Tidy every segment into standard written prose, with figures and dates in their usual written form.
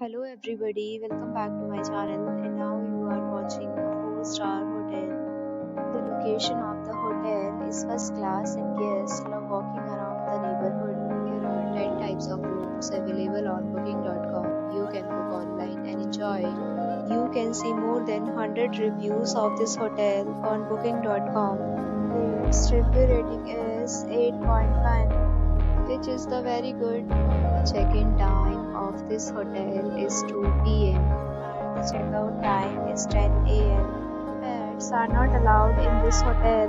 Hello everybody, welcome back to my channel and now you are watching a 4-star hotel. The location of the hotel is first class and guests love walking around the neighborhood. There are 10 types of rooms available on booking.com. You can book online and enjoy it. You can see more than 100 reviews of this hotel on booking.com. Its review rating is 8.1, which is the very good. The check-in time of this hotel is 2 p.m. and the check-out time is 10 a.m. Pets are not allowed in this hotel.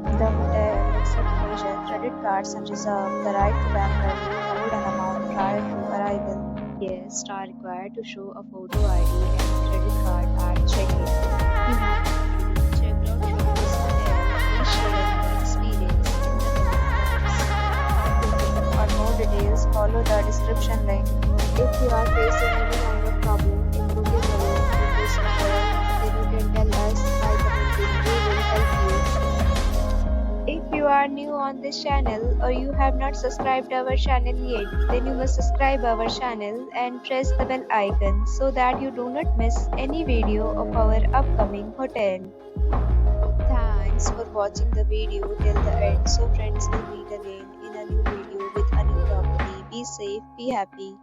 The hotel accepts major credit cards and reserves the right to temporarily hold an amount prior to arrival. Guests are required to show a photo ID and credit card at check-in. You have already checked out from this hotel. Please share your experience in the comments. For more details, follow the description link. If you are facing any kind of problem in booking a room in this hotel, then you can tell us by commenting. We will help you. If you are new on this channel or you have not subscribed our channel yet, then you must subscribe our channel and press the bell icon so that you do not miss any video of our upcoming hotel. Thanks for watching the video till the end. So friends, will meet again in a new video with a new property. Be safe, be happy.